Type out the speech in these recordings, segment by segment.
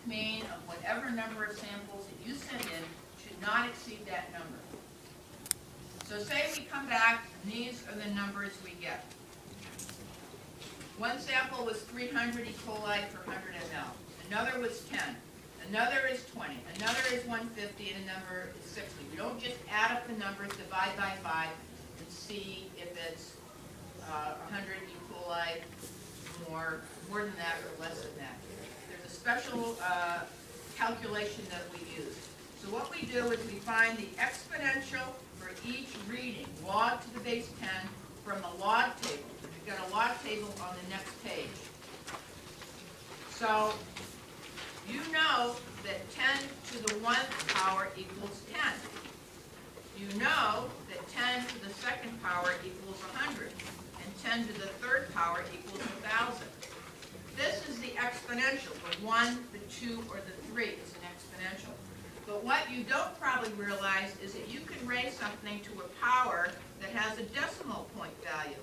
mean of whatever number of samples that you send in should not exceed that number. So say we come back, and these are the numbers we get. One sample was 300 E. coli per 100 ml. Another was 10. Another is 20. Another is 150, and another is 60. We don't just add up the numbers, divide by 5, and see if it's 100 E. coli, more than that or less than that. There's a special calculation that we use. So what we do is we find the exponential for each reading, log to the base 10, from the log table. We've got a log table on the next page. So you know that 10 to the 1st power equals 10. You know that 10 to the 2nd power equals 100. And 10 to the 3rd power equals 1,000. This is the exponential. The 1, the 2, or the 3 is an exponential. But what you don't probably realize is that you can raise something to a power that has a decimal point value.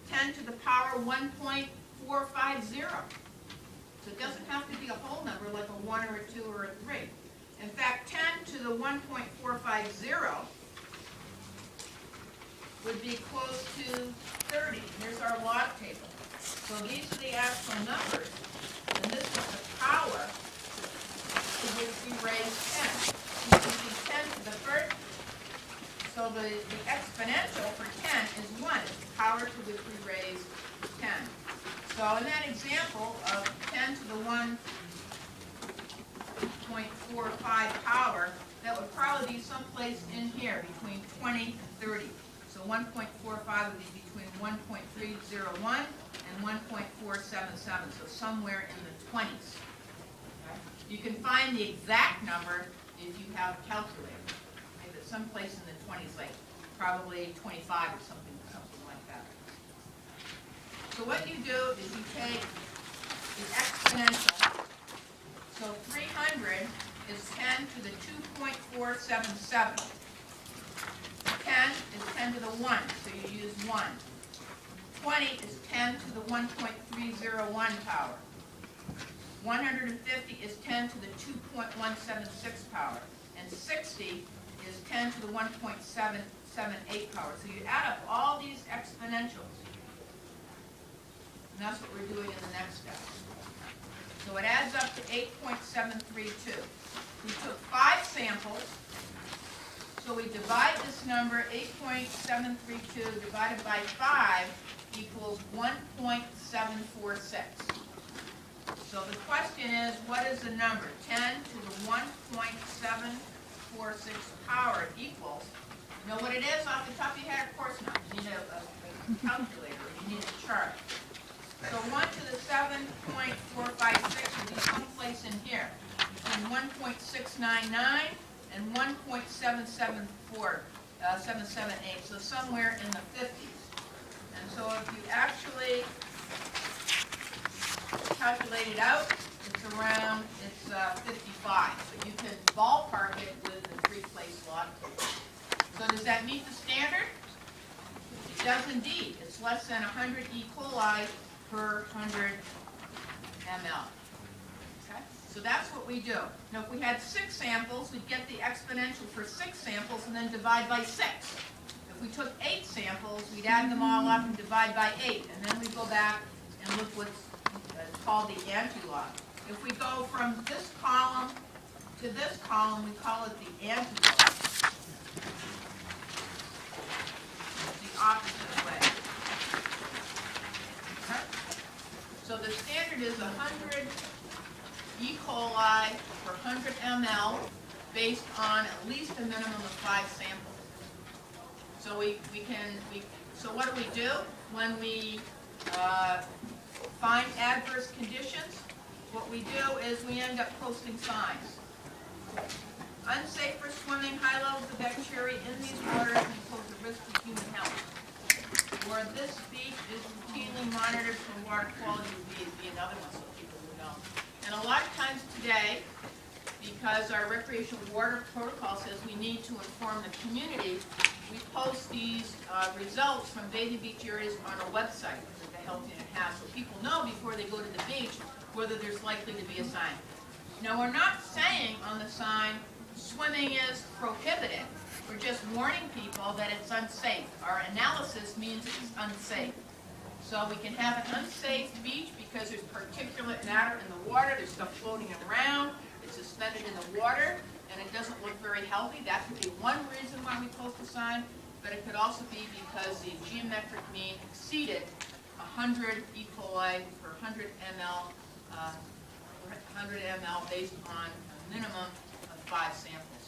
10 to the power 1.450. So it doesn't have to be a whole number like a 1 or a 2 or a 3. In fact, 10 to the 1.450 would be close to 30. Here's our log table. So these are the actual numbers, and this is the power to which we raise 10. You can see 10 to the 1st. So the exponential for 10 is 1. It's the power to which we raise 10. So in that example of 10 to the 1.45 power, that would probably be someplace in here between 20 and 30. So 1.45 would be between 1.301 and 1.477, so somewhere in the 20s. Okay? You can find the exact number if you have a calculator. If it's someplace in the 20s, like probably 25 or something like that. So what you do is you take the exponential. So 300 is 10 to the 2.477. 10 is 10 to the 1, so you use 1. 20 is 10 to the 1.301 power. 150 is 10 to the 2.176 power. And 60 is 10 to the 1.778 power. So you add up all these exponentials. And that's what we're doing in the next step. So it adds up to 8.732. We took 5 samples. So we divide this number, 8.732 divided by 5 equals 1.746. So the question is, what is the number? 10 to the 1.746 power equals. You know what it is off the top of your head? Of course not. You need a calculator. You need a chart. So 1 to the 7.456 would be someplace in here, between 1.699 and 1.778, so somewhere in the 50s. And so if you actually calculate it out, it's 55. So you can ballpark it with the 3-place log table. So does that meet the standard? It does indeed. It's less than 100 E. coli per 100 ml. Okay? So that's what we do. Now if we had 6 samples, we'd get the exponential for 6 samples and then divide by 6. If we took 8 samples, we'd add them all up and divide by 8. And then we go back and look what's called the anti-log. If we go from this column to this column, we call it the anti-log. The opposite way. Okay? So the standard is 100 E. coli per 100 ml based on at least a minimum of 5 samples. So so what do? When we find adverse conditions, what we do is we end up posting signs. Unsafe for swimming, high levels of bacteria in these waters may pose a risk to human health. Or this beach is routinely monitored for water quality would be another one, so people will know. And a lot of times today, because our recreational water protocol says we need to inform the community, we post these results from bathing beach areas on a website that the health unit has, so people know before they go to the beach whether there's likely to be a sign. Now, we're not saying on the sign, swimming is prohibited. We're just warning people that it's unsafe. Our analysis means it's unsafe. So we can have an unsafe beach because there's particulate matter in the water, there's stuff floating around, it's suspended in the water, and it doesn't look very healthy. That could be one reason why we post a sign, but it could also be because the geometric mean exceeded 100 E. coli per 100 ml, based on a minimum of 5 samples.